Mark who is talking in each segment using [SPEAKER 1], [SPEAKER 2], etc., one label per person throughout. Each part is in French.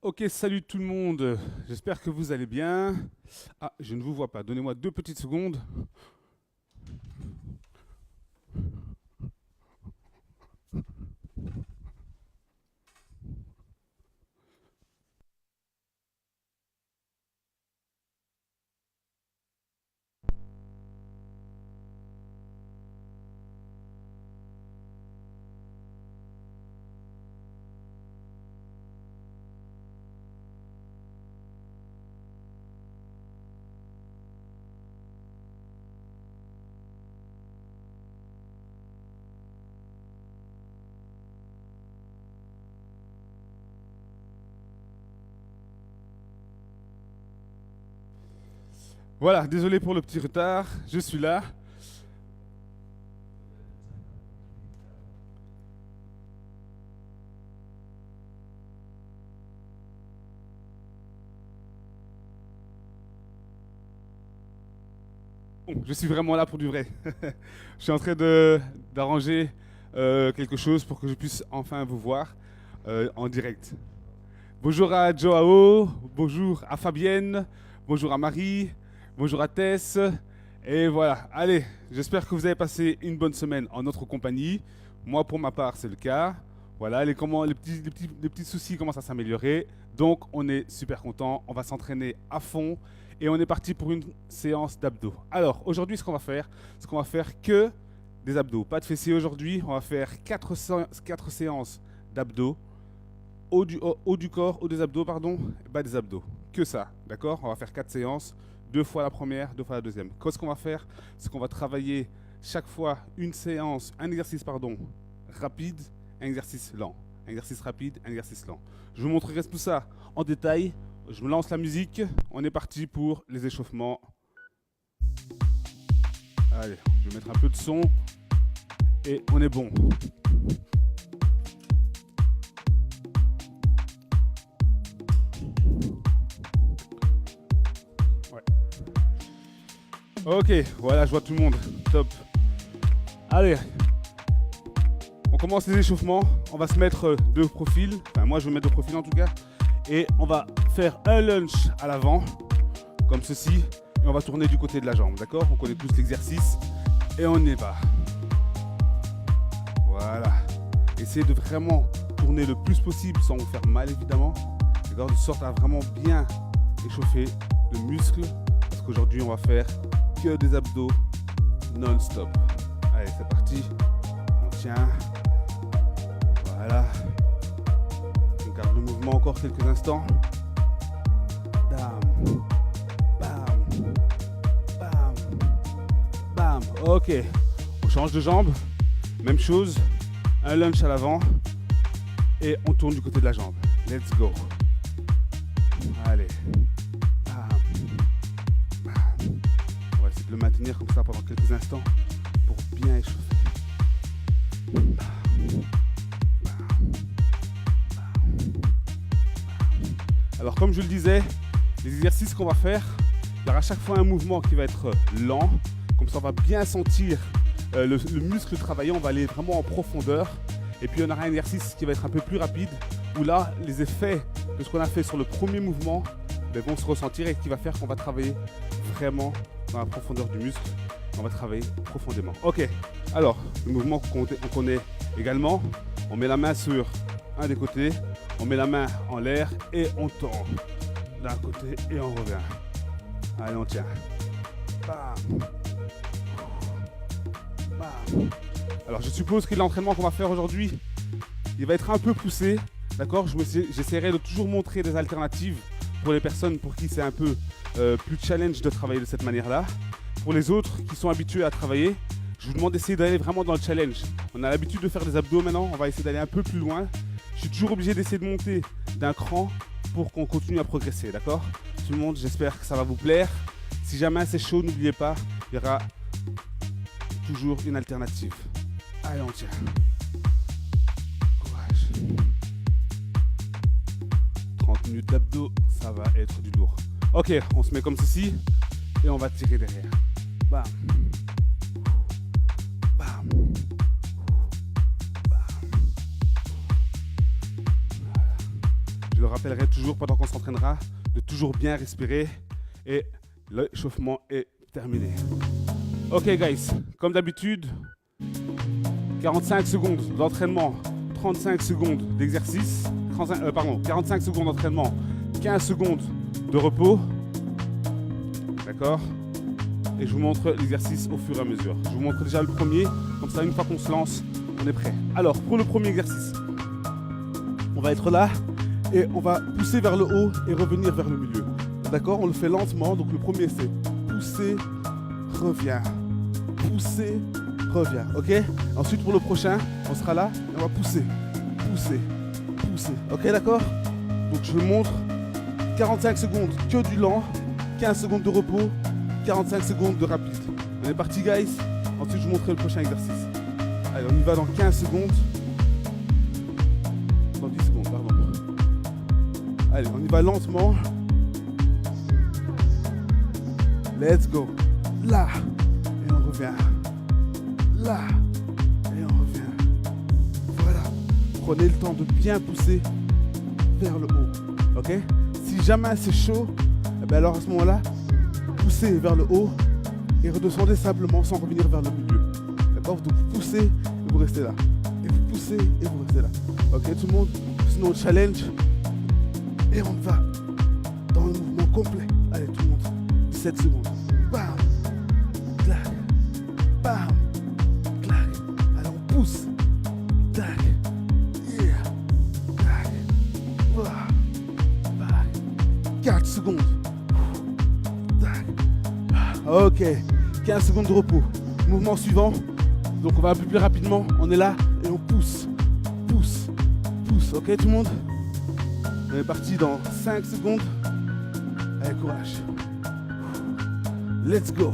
[SPEAKER 1] Ok, salut tout le monde. J'espère que vous allez bien. Ah, je ne vous vois pas. Donnez-moi 2 petites secondes. Voilà, désolé pour le petit retard. Je suis là. Bon, je suis vraiment là pour du vrai. Je suis en train d'arranger quelque chose pour que je puisse enfin vous voir en direct. Bonjour à Joao, bonjour à Fabienne, bonjour à Marie, bonjour à Tess. Et voilà, allez, j'espère que vous avez passé une bonne semaine en notre compagnie. Moi, pour ma part, c'est le cas. Voilà, les petits soucis commencent à s'améliorer. Donc, on est super content. On va s'entraîner à fond. Et on est parti pour une séance d'abdos. Alors, aujourd'hui, ce qu'on va faire, c'est qu'on va faire que des abdos. Pas de fessiers aujourd'hui. On va faire 4 séances d'abdos haut du corps, haut des abdos, pardon, bas des abdos. Que ça, d'accord? On va faire 4 séances, 2 fois la première, 2 fois la deuxième. Qu'est-ce qu'on va faire? C'est qu'on va travailler chaque fois une séance, un exercice, pardon, rapide, un exercice lent. Un exercice rapide, un exercice lent. Je vous montrerai tout ça en détail. Je me lance la musique. On est parti pour les échauffements. Allez, je vais mettre un peu de son et on est bon. Ok, voilà, je vois tout le monde. Top. Allez, on commence les échauffements. On va se mettre de profil. Enfin, moi, je vais me mettre de profil en tout cas. Et on va faire un lunge à l'avant, comme ceci. Et on va tourner du côté de la jambe, d'accord? On connaît tous l'exercice. Et on y va. Voilà. Essayez de vraiment tourner le plus possible sans vous faire mal, évidemment. D'accord? De sorte à vraiment bien échauffer le muscle. Parce qu'aujourd'hui, on va faire que des abdos non-stop. Allez, c'est parti. On tient. Voilà. On garde le mouvement encore quelques instants. Bam. Bam. Bam. Bam. Ok. On change de jambe. Même chose. Un lunge à l'avant. Et on tourne du côté de la jambe. Let's go. Allez. De le maintenir comme ça pendant quelques instants pour bien échauffer. Alors comme je le disais, les exercices qu'on va faire, il y aura à chaque fois un mouvement qui va être lent, comme ça on va bien sentir le muscle travailler, on va aller vraiment en profondeur. Et puis on aura un exercice qui va être un peu plus rapide, où là les effets de ce qu'on a fait sur le premier mouvement vont se ressentir et qui va faire qu'on va travailler vraiment dans la profondeur du muscle. On va travailler profondément. Ok, alors le mouvement qu'on connaît également, on met la main sur un des côtés, on met la main en l'air et on tend d'un côté et on revient. Allez, on tient. Bam. Bam. Alors je suppose que l'entraînement qu'on va faire aujourd'hui, il va être un peu poussé. D'accord? J'essaierai de toujours montrer des alternatives pour les personnes pour qui c'est un peu plus challenge de travailler de cette manière-là. Pour les autres qui sont habitués à travailler, je vous demande d'essayer d'aller vraiment dans le challenge. On a l'habitude de faire des abdos maintenant, on va essayer d'aller un peu plus loin. Je suis toujours obligé d'essayer de monter d'un cran pour qu'on continue à progresser, d'accord? Tout le monde, j'espère que ça va vous plaire. Si jamais c'est chaud, n'oubliez pas, il y aura toujours une alternative. Allez, on tient. Courage. 30 minutes d'abdos, ça va être du lourd. Ok, on se met comme ceci et on va tirer derrière. Bam. Bam. Bam. Voilà. Je le rappellerai toujours pendant qu'on s'entraînera de toujours bien respirer et l'échauffement est terminé. Ok guys, comme d'habitude, 45 secondes d'entraînement, 35 secondes d'exercice, 45 secondes d'entraînement, 15 secondes de repos. D'accord? Et je vous montre l'exercice au fur et à mesure. Je vous montre déjà le premier, comme ça une fois qu'on se lance, on est prêt. Alors pour le premier exercice, on va être là et on va pousser vers le haut et revenir vers le milieu. D'accord? On le fait lentement, donc le premier c'est pousser, revient, pousser, revient. Ok? Ensuite pour le prochain, on sera là et on va pousser, pousser, pousser. Ok, d'accord? Donc je vous montre 45 secondes que du lent, 15 secondes de repos, 45 secondes de rapide. On est parti guys. Ensuite je vous montrerai le prochain exercice. Allez, on y va dans 15 secondes. Dans 10 secondes, pardon. Allez, on y va lentement. Let's go. Là. Et on revient. Là. Et on revient. Voilà. Prenez le temps de bien pousser vers le haut. Ok? Si jamais c'est chaud, eh bien alors à ce moment-là, poussez vers le haut et redescendez simplement sans revenir vers le milieu. D'accord? Donc vous poussez et vous restez là. Et vous poussez et vous restez là. Ok tout le monde? Sinon challenge. Et on va dans le mouvement complet. Allez tout le monde. 17 secondes. Bam! Clac! Bam! Clac! Allez on pousse. Clac! Yeah! Clac! Voilà. 4 secondes. Ok, 15 secondes de repos. Mouvement suivant. Donc on va un peu plus rapidement. On est là et on pousse. Pousse. Pousse. Ok tout le monde? On est parti dans 5 secondes. Allez, courage. Let's go.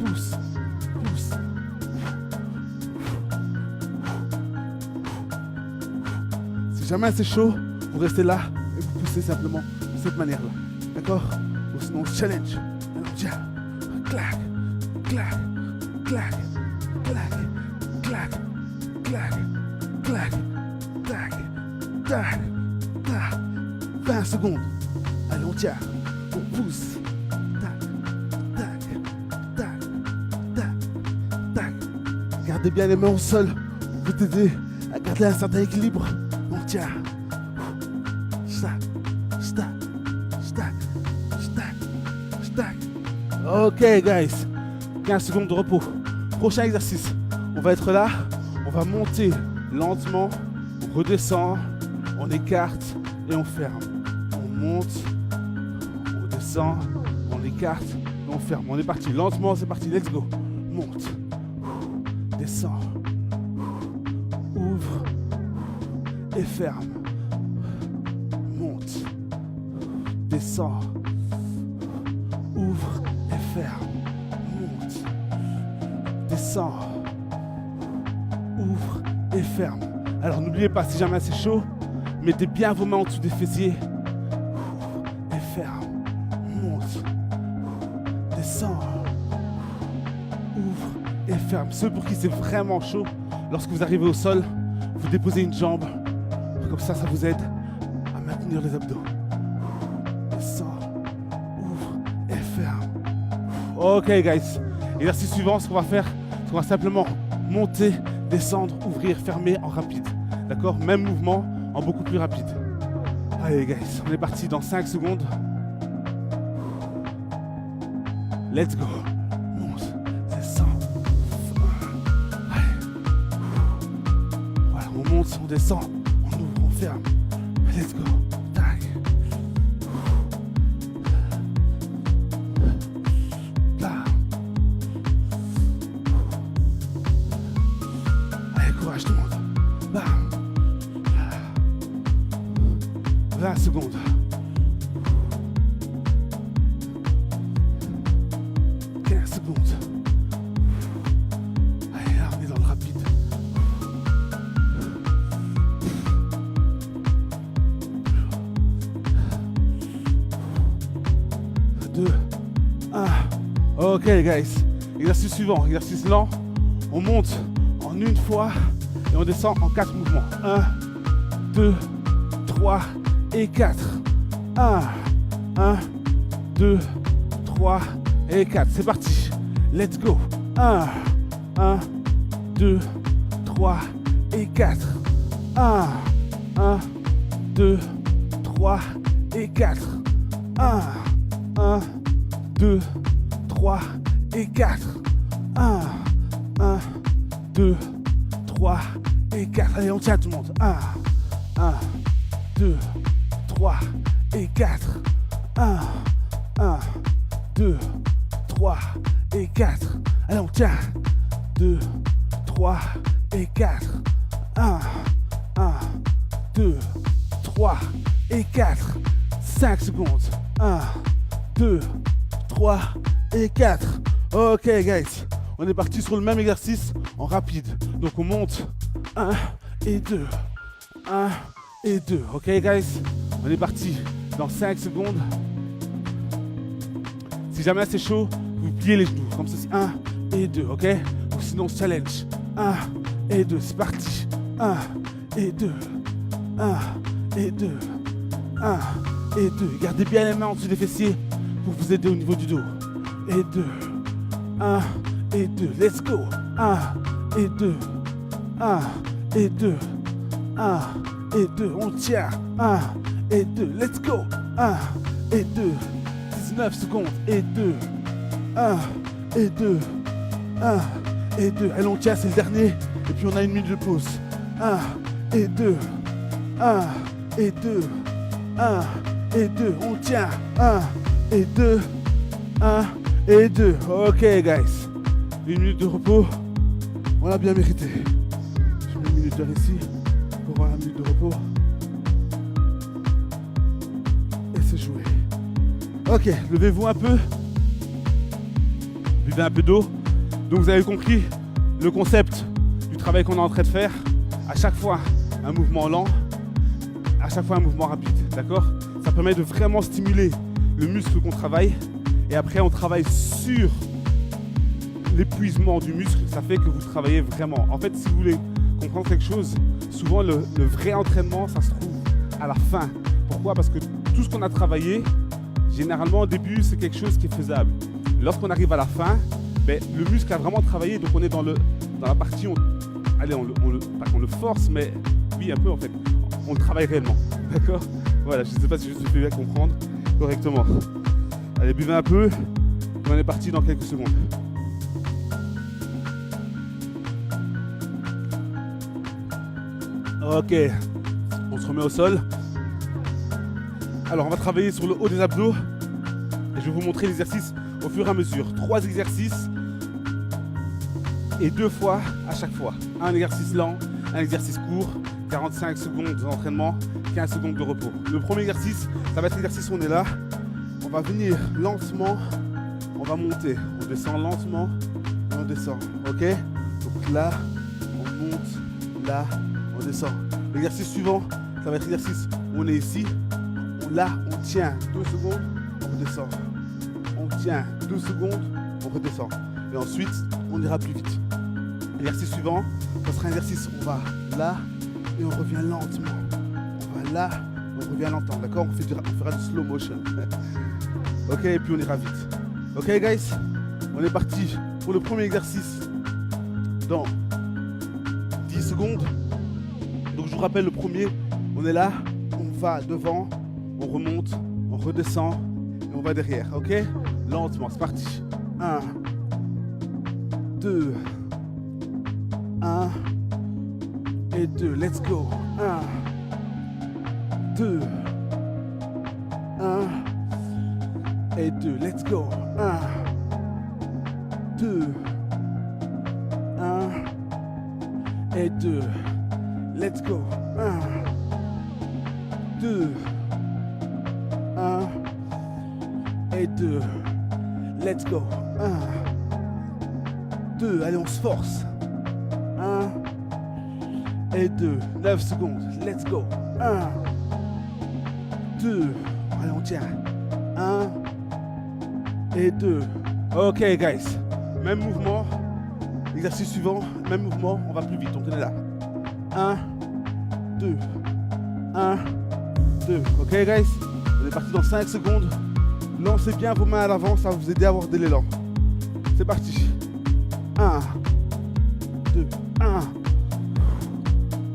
[SPEAKER 1] Pousse. Pousse. Si jamais c'est chaud, vous restez là et vous poussez simplement de cette manière-là. D'accord? Ou sinon challenge. Alors tiens. Clac, clac, clac, clac, clac, clac, clac, tac, tac, tac. 20 secondes. Allez, on tient. On pousse. Tac, tac, tac, tac, tac. Gardez bien les mains au sol. Pour t'aider à garder un certain équilibre. On tient. Stack, stack, stack, stack, stack. Ok guys, 15 secondes de repos. Prochain exercice, on va être là, on va monter lentement, on redescend, on écarte et on ferme. On monte, on descend, on écarte et on ferme. On est parti, lentement c'est parti, let's go. Monte, descend, ouvre et ferme. Monte, descend, ouvre et ferme. Monte, descend, ouvre et ferme. Alors n'oubliez pas, si jamais c'est chaud, mettez bien vos mains en dessous des fessiers. Ouvre et ferme. Monte, descend, ouvre et ferme. Ceux pour qui c'est vraiment chaud, lorsque vous arrivez au sol, vous déposez une jambe. Comme ça, ça vous aide à maintenir les abdos. Descend, ouvre et ferme. Ok guys, exercice suivant, ce qu'on va faire, c'est qu'on va simplement monter, descendre, ouvrir, fermer en rapide. D'accord? Même mouvement en beaucoup plus rapide. Allez guys, on est parti dans 5 secondes. Let's go. Monte, descend. Allez. Voilà, on monte, on descend, on ouvre, on ferme. Let's go. Tac. Là. Allez, courage tout le monde. Bam. 20 secondes. Allez, là, on est dans le rapide. 2, 1. Ok, guys. Exercice suivant, exercice lent. On monte en une fois et on descend en 4 mouvements. 1, 2, 3, et 4. 1, 1, 2, 3 et 4. C'est parti. Let's go. 1, 1, 2, 3 et 4. 1, 1, 2, 3 et 4. 1, 1, 2, 3 et 4. 1, 1, 2, 3 et 4. Allez, on tient tout le monde. 1, 1, 2, 3 et 4. 1, 1, 2, 3 et 4. Allez, on tient. 2, 3 et 4. 1, 1, 2, 3 et 4. 5 secondes. 1, 2, 3 et 4. Ok, guys. On est parti sur le même exercice en rapide. Donc, on monte 1 et 2. 1 et 2. Ok, guys. On est parti dans 5 secondes. Si jamais c'est chaud, vous pliez les genoux. Comme ceci. 1 et 2. Ok? Ou sinon, challenge. 1 et 2. C'est parti. 1 et 2. 1 et 2. 1 et 2. Gardez bien les mains en dessous des fessiers pour vous aider au niveau du dos. Et 2. 1 et 2. Let's go. 1 et 2. 1 et 2. 1 et 2. On tient. 1 et 2. Let's go. 1 et 2. 19 secondes. Et 2. 1 et 2. 1 et 2. Allez, on tient, c'est le dernier. Et puis on a une minute de pause. 1 et 2. 1 et 2. 1 et 2. On tient. 1 et 2. 1 et 2. Ok, guys. Une minute de repos. On l'a bien mérité. Je mets une minute d'heure ici pour avoir la minute de repos. Et c'est joué. Ok, levez-vous un peu. Buvez un peu d'eau. Donc vous avez compris le concept du travail qu'on est en train de faire. À chaque fois, un mouvement lent. À chaque fois, un mouvement rapide. D'accord? Ça permet de vraiment stimuler le muscle qu'on travaille. Et après, on travaille sur l'épuisement du muscle. Ça fait que vous travaillez vraiment. En fait, si vous voulez comprendre quelque chose, souvent le vrai entraînement, ça se trouve à la fin. Pourquoi? Parce que tout ce qu'on a travaillé, généralement au début, c'est quelque chose qui est faisable. Lorsqu'on arrive à la fin, le muscle a vraiment travaillé. Donc on est dans la partie, on le force, mais oui, un peu en fait. On le travaille réellement. D'accord? Voilà, je ne sais pas si je suis bien comprendre correctement. Allez, buvez un peu. On est parti dans quelques secondes. Ok, on se remet au sol. Alors, on va travailler sur le haut des abdos. Et je vais vous montrer l'exercice au fur et à mesure. 3 exercices et 2 fois à chaque fois. Un exercice lent, un exercice court, 45 secondes d'entraînement, 15 secondes de repos. Le premier exercice, ça va être l'exercice où on est là. On va venir lentement, on va monter. On descend lentement et on descend. Ok? Donc là, on monte, là, on descend. L'exercice suivant, ça va être l'exercice où on est ici. Là, on tient 2 secondes, on redescend. On tient 2 secondes, on redescend. Et ensuite, on ira plus vite. L'exercice suivant, ça sera un exercice où on va là et on revient lentement. On va là, on revient lentement. D'accord? On fera du slow motion. Ok, et puis on ira vite. Ok, guys? On est parti pour le premier exercice dans 10 secondes. Donc, je vous rappelle le premier. On est là, on va devant, on remonte, on redescend et on va derrière. Ok? Lentement, c'est parti. 1, 2, 1 et 2. Let's go. 1, 2, 1 et 2. Let's go. 1, 2, 1 et 2. Let's go. 1, 2, 1 et 2. Let's go. 1, 2. Allez, on se force. 1 et 2. 9 secondes. Let's go. 1, 2. Allez, on tient. 1 et 2. Ok, guys. Même mouvement. Exercice suivant. Même mouvement. On va plus vite. On est là. 1, 2. 1, 2. Ok, guys? On est parti dans 5 secondes. Lancez bien vos mains à l'avant, ça va vous aider à avoir de l'élan. C'est parti. 1, 2, 1,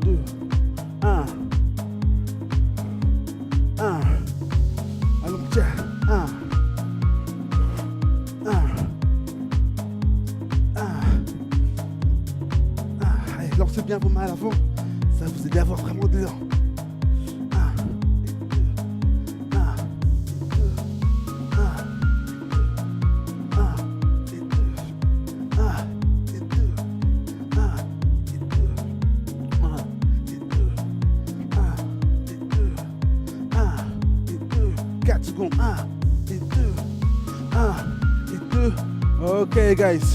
[SPEAKER 1] 2, 1, 1. Allons, tiens. 1, 1, 1, 1. Allez, lancez bien vos mains à l'avant, ça va vous aider à avoir vraiment de l'élan. Secondes. 1 et 2. 1 et 2. Ok, guys.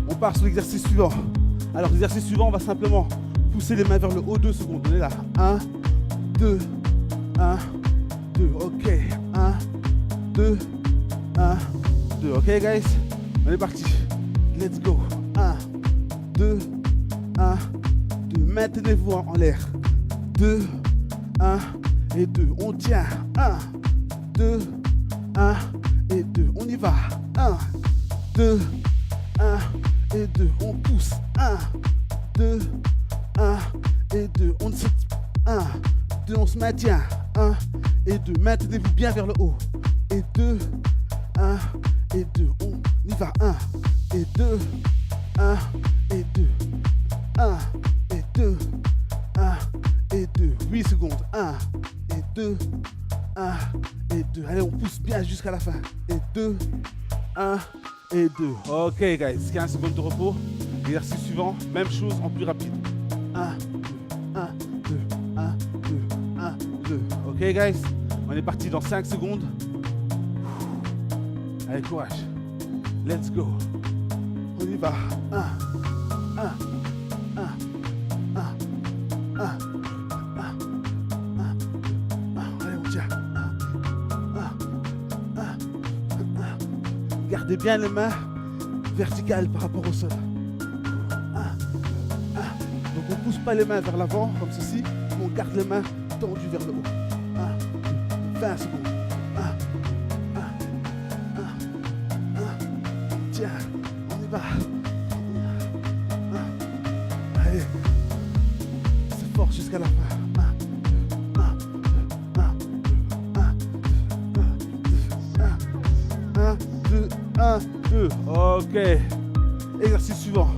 [SPEAKER 1] On part sur l'exercice suivant. Alors, l'exercice suivant, on va simplement pousser les mains vers le haut 2 secondes. On est là. 1, 2, 1, 2. Ok. 1, 2, 1, 2. Ok, guys. On est parti. Let's go. 1, 2, 1, 2. Maintenez-vous en l'air. 2, 1 et 2. On tient. 1, 2, 1 et 2. On y va. 1, 2, 1 et 2. On pousse. 1, 2, 1 et 2. On se... 1, 2, on se maintient. 1 et 2. Maintenez-vous bien vers le haut. Et 2, 1 et 2. On y va. 1 et 2, 1 et 2. 1 et 2, 1 et 2. 8 secondes. 1 et 2, 1 et 2. Allez, on pousse bien jusqu'à la fin. Et 2, 1 et 2. Ok, guys. 15 secondes de repos. Exercice suivant, même chose en plus rapide. 1, 2, 1, 2, 1, 2, 1, 2. Ok, guys. On est parti dans 5 secondes. Allez, courage. Let's go. On y va. 1, 1, 1, 1, 1. Gardez bien les mains verticales par rapport au sol. 1, 1. Donc on ne pousse pas les mains vers l'avant comme ceci, on garde les mains tendues vers le haut. 1, 2, 20 secondes. 1, 1, 1, 1. Tiens, on y va. 1. Allez, c'est fort jusqu'à la fin. 1, 2, ok. Exercice suivant.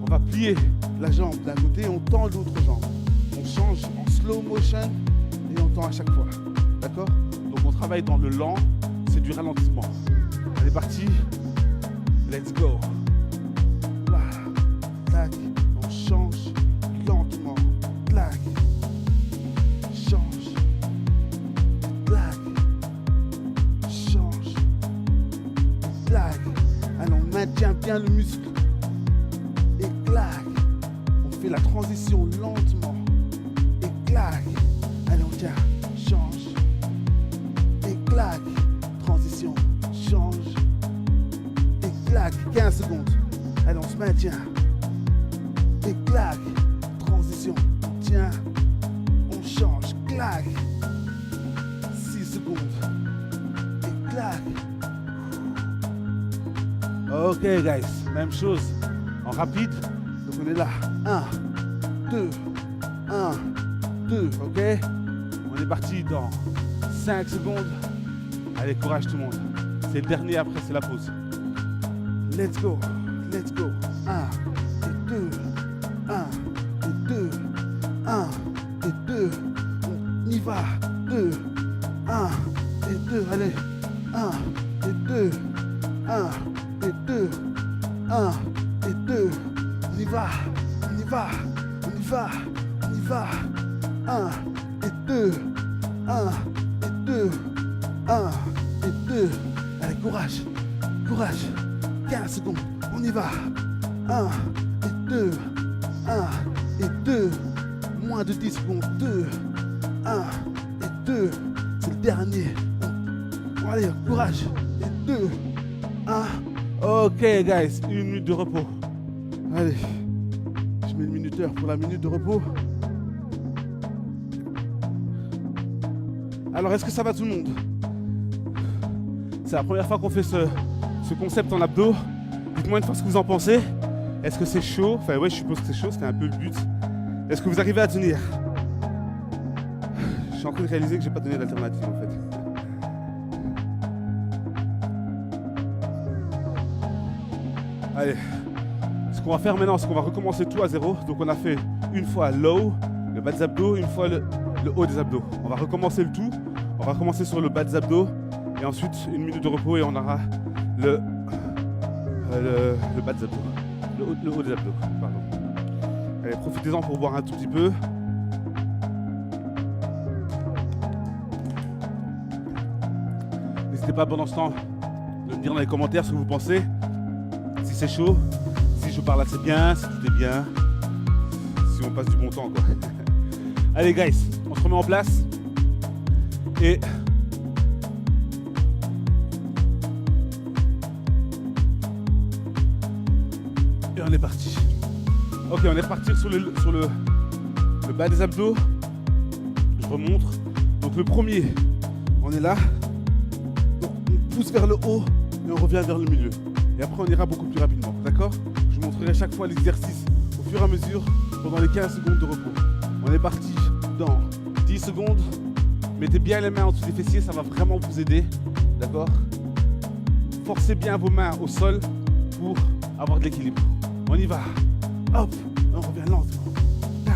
[SPEAKER 1] On va plier la jambe d'un côté et on tend l'autre jambe. On change en slow motion et on tend à chaque fois. D'accord? Donc on travaille dans le lent, c'est du ralentissement. Allez, parti. Let's go. Voilà. Tac. On change lentement. Clac. Change. Clac. Change. Clac. Alors on maintient bien le muscle. Et clac. On fait la transition lentement. Et clac. Allez, on tient. Change. Et clac. Transition. Change. Et clac. 15 secondes. Allez, on se maintient. Et clac. Transition. On tient. On change. Clac. 6 secondes. Et clac. Ok, guys. Même chose. En rapide. Donc on est là. 1, 2, 1, 2. Ok. On est parti dans 5 secondes. Allez, courage tout le monde. C'est le dernier, après c'est la pause. Let's go. Let's go. 1 et 2. 1 et 2. 1 et 2. On y va. 2. 1 et 2. Allez. 1 et 2. 1 et 2. 1 et 2. On y va. On y va. On y va. On y va. 1 et 2. 1 et 2. 1 et 2. Allez, courage. Courage. 15 secondes. On y va. 1 et 2. 1 et 2. Moins de 10 secondes. 2. 1 et 2. C'est le dernier. Bon, allez, courage. Et 2. 1. Ok, guys. 1 minute de repos. Allez. Je mets le minuteur pour la minute de repos. Alors, est-ce que ça va tout le monde? C'est la première fois qu'on fait ce concept en abdos. Dites-moi une fois ce que vous en pensez. Est-ce que c'est chaud? Enfin, ouais, je suppose que c'est chaud, c'était un peu le but. Est-ce que vous arrivez à tenir? Je suis en train de réaliser que j'ai pas donné d'alternative en fait. Allez, ce qu'on va faire maintenant, c'est qu'on va recommencer tout à zéro. Donc on a fait une fois low, le bas des abdos, une fois le haut des abdos. On va recommencer le tout. On va commencer sur le bas des abdos et ensuite une minute de repos et on aura le bas des abdos. Le haut des abdos, pardon. Allez, profitez-en pour boire un tout petit peu. N'hésitez pas pendant ce temps de me dire dans les commentaires ce que vous pensez. Si c'est chaud, si je parle assez bien, si tout est bien, si on passe du bon temps quoi. Allez guys, on se remet en place et on est parti. Ok, on est reparti sur le bas des abdos. Je remonte. Donc le premier, on est là. Donc on pousse vers le haut et on revient vers le milieu. Et après on ira beaucoup plus rapidement, d'accord? Je vous montrerai chaque fois l'exercice au fur et à mesure pendant les 15 secondes de repos. On est parti dans 10 secondes. Mettez bien les mains en dessous des fessiers, ça va vraiment vous aider, d'accord? Forcez bien vos mains au sol pour avoir de l'équilibre. On y va. Hop, on revient lentement. Tac.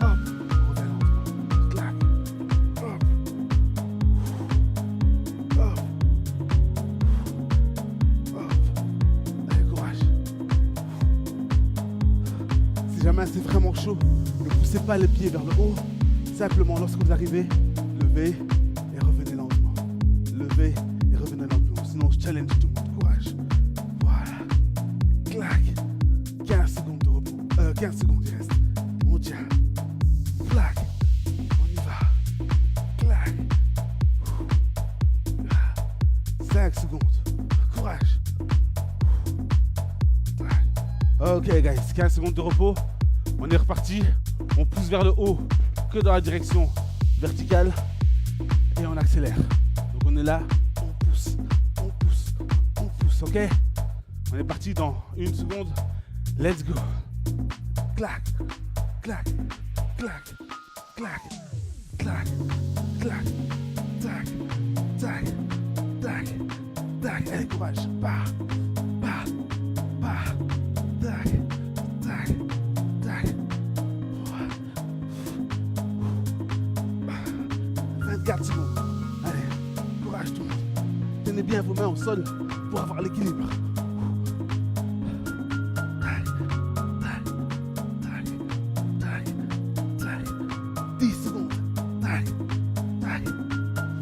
[SPEAKER 1] Hop, on revient lentement. Clac. Hop. Hop. Hop. Allez, courage. Si jamais c'est vraiment chaud, ne poussez pas les pieds vers le haut. Simplement, lorsque vous arrivez, levez et revenez lentement. Levez et revenez lentement. Sinon, je challenge tout le monde. Courage. Voilà. Clac. 15 secondes de repos. 15 secondes, il reste. On tient. Clac. On y va. Clac. 5 secondes. Courage. Ok, guys. 15 secondes de repos. On est reparti. On pousse vers le haut que dans la direction verticale. Et on accélère. Donc on est là. On pousse. On pousse. On pousse. Ok? On est parti dans 1 seconde. Let's go. Clac, clac, clac, clac, clac, clac, tac, tac, tac, tac. Allez, courage. Bah, bah, bah, tac, tac, tac. 24 secondes. Allez, courage tout le monde. Tenez bien vos mains au sol pour avoir l'équilibre.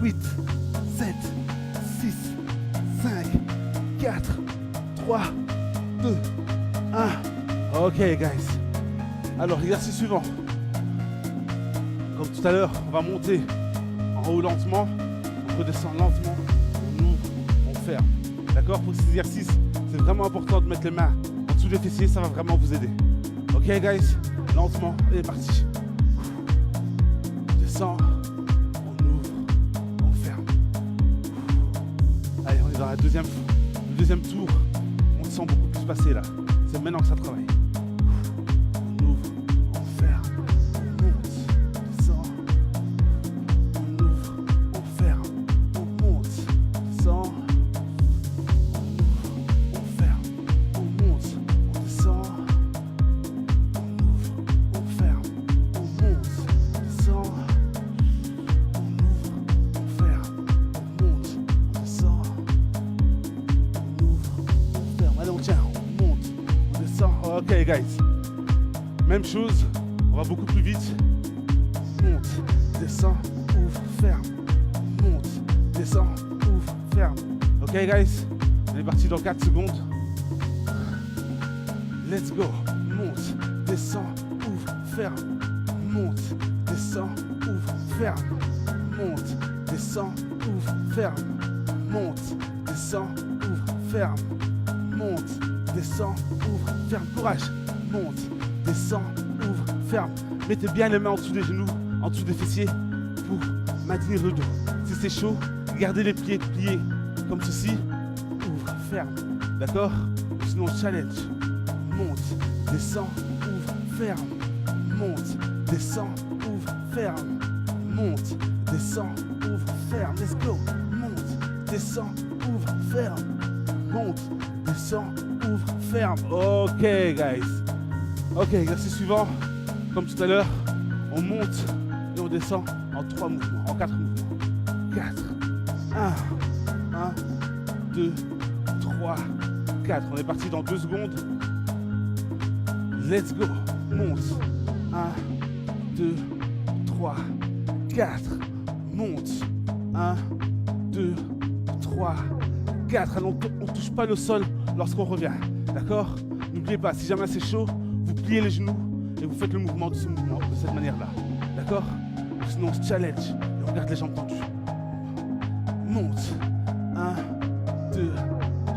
[SPEAKER 1] 8, 7, 6, 5, 4, 3, 2, 1. Ok, guys. Alors, l'exercice suivant. Comme tout à l'heure, on va monter en haut lentement, on redescend lentement, on ouvre, on ferme. D'accord? Pour cet exercice, c'est vraiment important de mettre les mains en dessous des fessiers, ça va vraiment vous aider. Ok, guys? Lentement, et parti. On descend. Dans le deuxième tour, on se sent beaucoup plus passer là. C'est maintenant que ça travaille. On ouvre, on ferme, on monte, on descend. On ouvre, on ferme, on monte, on descend. On ouvre, on ferme, on monte, on descend. On ouvre, on ferme, on monte, on descend. On ouvre, on ferme, on monte, on descend. Allez, on tient, on monte, on descend. Ok, guys. Même chose, on va beaucoup plus vite. Monte, descend, ouvre, ferme. Monte, descend, ouvre, ferme. Ok, guys. On est parti dans 4 secondes. Let's go. Monte, descend, ouvre, ferme. Monte, descend, ouvre, ferme. Monte, descend, ouvre, ferme. Monte, descend, ouvre, ferme. Monte, descend, ouvre, ferme. Courage. Monte, descend, ouvre, ferme. Mettez bien les mains en dessous des genoux, en dessous des fessiers pour maintenir le dos. Si c'est chaud, gardez les pieds pliés comme ceci. Ouvre, ferme. D'accord? Sinon, challenge. Monte, descend, ouvre, ferme. Monte, descend, ouvre, ferme. Monte, descend, ouvre, ferme. Let's go. Monte, descend, ouvre, ferme. Monte, descend, ouvre, ferme. Ok, guys. Ok, exercice suivant. Comme tout à l'heure, on monte et on descend en 3 mouvements, en 4 mouvements. 4. 1, 1, 2, 3, 4. On est parti dans 2 secondes. Let's go. Monte. 1, 2, 3, 4. Monte. 1, 2, 3, 4. Alors on ne touche pas le sol lorsqu'on revient. D'accord? N'oubliez pas, si jamais c'est chaud, vous pliez les genoux et vous faites le mouvement de ce mouvement, de cette manière-là. D'accord? Sinon on se challenge et on garde les jambes tendues. Monte. 1, 2,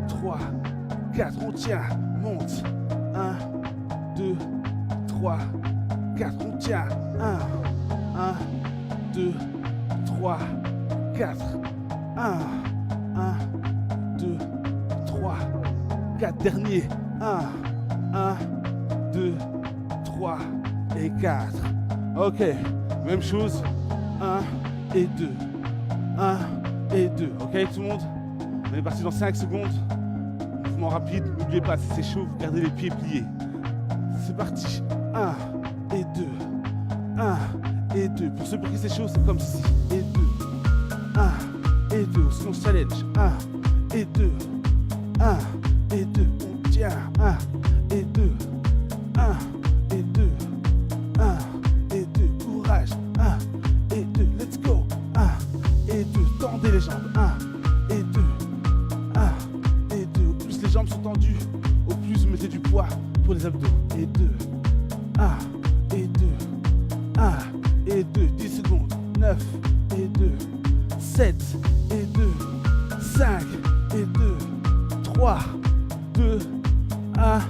[SPEAKER 1] 3, 4. On tient. Monte. 1, 2, 3, 4. On tient. 1, 2, 3, 4. 1, 2, 3, 4. Dernier. 1, 2, 3 et 4. Ok. Même chose. 1 et 2. 1 et 2. Ok tout le monde? On est parti dans 5 secondes. Mouvement rapide. N'oubliez pas, si c'est chaud, vous gardez les pieds pliés. C'est parti. 1 et 2. 1 et 2. Pour ceux pour qui c'est chaud, c'est comme ceci. Et 2. 1 et 2. Sinon, challenge. 1 et 2. 1 et 2. On tient. 1 et 2. 1 et 2. 1 et 2. Courage. 1 et 2. Let's go. 1 et 2. Tendez les jambes. 1 et 2. 1 et 2. Au plus les jambes sont tendues, au plus vous mettez du poids pour les abdos. Et 2. 1 et 2. 1 et 2. 10 secondes. 9 et 2. 7 et 2. 5 et 2. 3, 2, 1.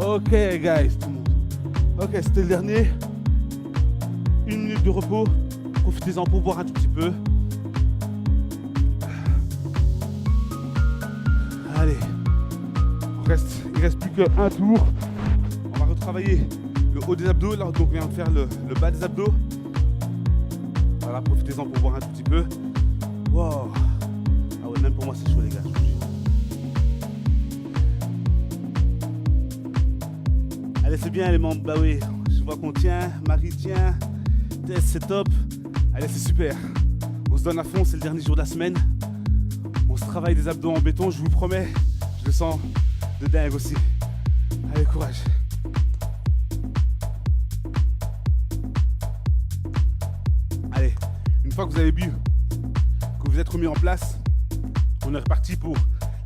[SPEAKER 1] Ok, guys, tout le monde. Ok, c'était le dernier. 1 minute de repos. Profitez-en pour boire un tout petit peu. Allez. Il reste plus qu'un tour. On va retravailler le haut des abdos. Là, donc on vient de faire le bas des abdos. Voilà, profitez-en pour boire un tout petit peu. Wow. Ah ouais, même pour moi c'est chaud les gars. Allez, c'est bien les membres. Bah oui, je vois qu'on tient. Marie tient. Tess, c'est top. Allez, c'est super. On se donne à fond, c'est le dernier jour de la semaine. On se travaille des abdos en béton, je vous promets. Je le sens de dingue aussi. Allez, courage. Allez, une fois que vous avez bu, que vous êtes remis en place, on est reparti pour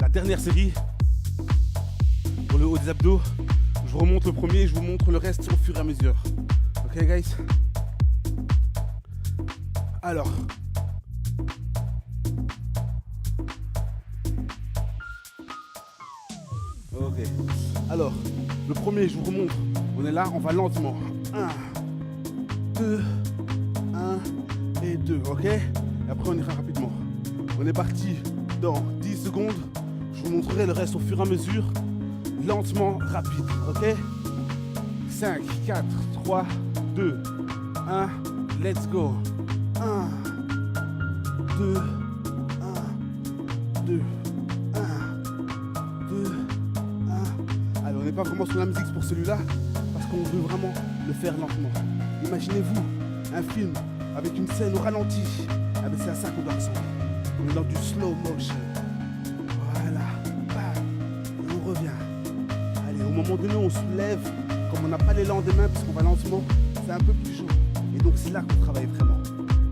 [SPEAKER 1] la dernière série. Pour le haut des abdos. Je vous remonte le premier, je vous montre le reste au fur et à mesure. Ok, guys? Alors. Ok. Alors, le premier, je vous remonte. On est là, on va lentement. 1, 2, 1 et 2, ok? Et après, on ira rapidement. On est parti dans 10 secondes. Je vous montrerai le reste au fur et à mesure. Lentement, rapide, ok? 5, 4, 3, 2, 1, let's go. 1, 2, 1, 2, 1, 2, 1. Alors, on n'est pas vraiment sur la musique pour celui-là, parce qu'on veut vraiment le faire lentement. Imaginez-vous un film avec une scène au ralenti. Ah ben c'est à ça qu'on doit ressembler. On est dans du slow motion. Voilà, bam, et on revient. Allez, au moment donné, on se lève, comme on n'a pas l'élan des mains, parce qu'on va lentement, c'est un peu plus chaud. Et donc c'est là qu'on travaille vraiment.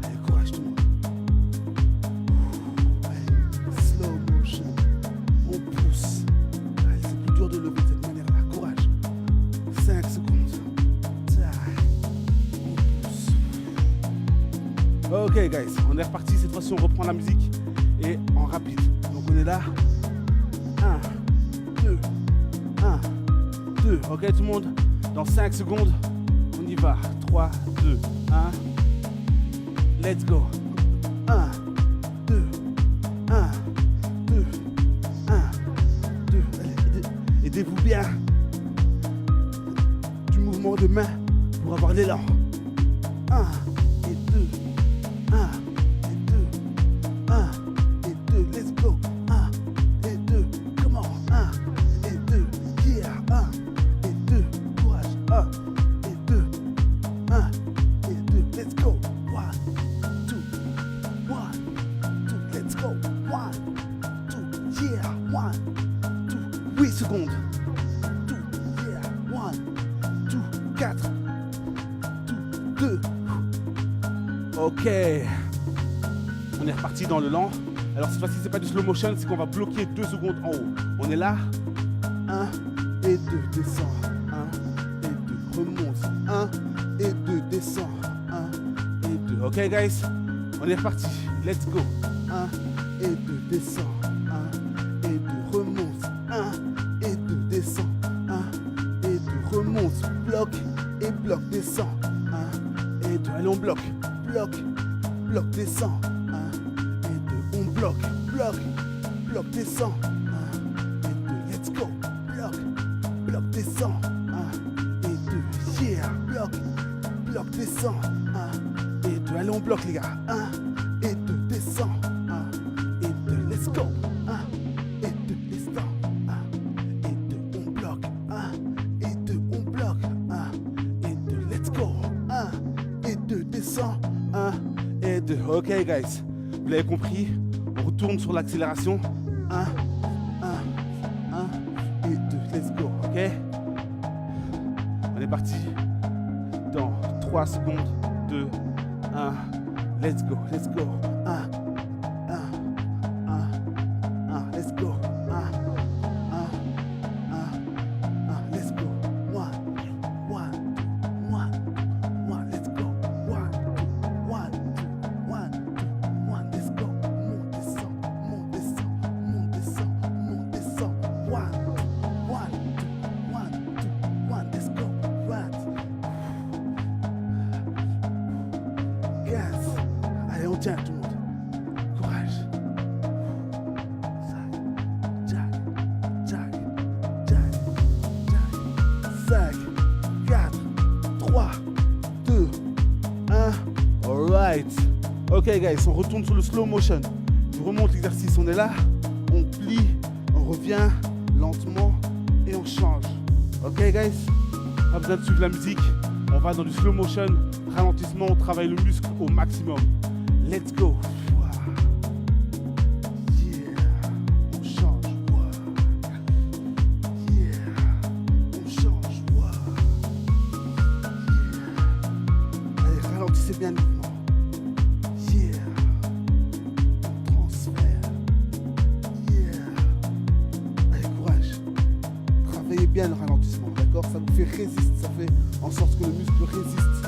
[SPEAKER 1] Allez, courage tout le monde. Allez, slow motion. On pousse. Allez, c'est plus dur de lever de cette manière-là. Courage. 5 secondes. On pousse. Ok, guys, on est reparti. Cette fois-ci, on reprend la musique et en rapide. Donc on est là. 1, 2, 1, 2. Ok, tout le monde? Dans 5 secondes, on y va. 3, 2, 1. Let's go.
[SPEAKER 2] Encore l'élan. 1 et 2. 1 et 2. 1 et 2. Let's go. 1 et 2. Comment? 1 et 2. Yeah. 1 et 2. Courage. 1 et 2. 1 et 2. Let's go. 1, 2. 1, 2. Let's go. 1, 2. Yeah. 1, 2. 8 secondes. 2. Yeah. 1, 2. 4. 2. Ok. On est reparti dans le lent. Alors cette fois-ci, c'est pas du slow motion, c'est qu'on va bloquer 2 secondes en haut. On est là. 1 et 2, descend. 1 et 2, remonte. 1 et 2, descend. 1 et 2. Ok, guys? On est reparti. Let's go. 1 et 2, descend. 1 et 2, remonte. 1 et 2, descend. 1 et 2, remonte. Bloc et bloc, descend. 1 et 2. Allez, on bloque. Bloc, bloc, descend. 1 et 2. On bloque. Bloc, bloc, descend. 1 et 2. Let's go. Bloc, bloc, descend. 1 et 2. Yeah. Bloc, bloc, descend. 1 et 2. Allez, on bloque, les gars. 1 et 2. Descend. 1 et 2. Let's go. 1 et 2. Descend. 1 et 2. On bloque. 1 et 2. On bloque. 1 et 2. Let's go. 1 et 2. Descend. 1 et 2. Ok, guys. Vous l'avez compris. On retourne sur l'accélération. 1, 1, 1 et 2. Let's go. Ok. On est parti. Dans 3 secondes. 2, 1. Let's go. Let's go. 1, 1, 1, 1. Let's go. 1, 1, 1, 1. Let's go. 1, 1, 1, 1. Let's go. 1, 2, 1, 2, 1, 2, 1. Let's go. Monte, descend, monte, descend, monte, descend, monte, descend. 1, 1, 2, 1, 2, 1. Let's go. 1. Gaz. Allez, on tient tout le monde. Courage. Jack, Jack, Jack, Jack. 5, 4, 3, 2, 1. Alright. Ok, guys, on retourne sur le slow motion. Je remonte l'exercice. On est là. On plie. On revient lentement et on change. Ok, guys? Pas besoin de suivre la musique. On va dans du slow motion. Ralentissement, on travaille le muscle au maximum. Let's go. Yeah. On change. Yeah. On change. Yeah. Allez, ralentissez bien le mouvement. Yeah. On transfère. Yeah. Allez, courage. Travaillez bien le ralentissement, d'accord? Ça vous fait résister. Ça fait en sorte que le muscle résiste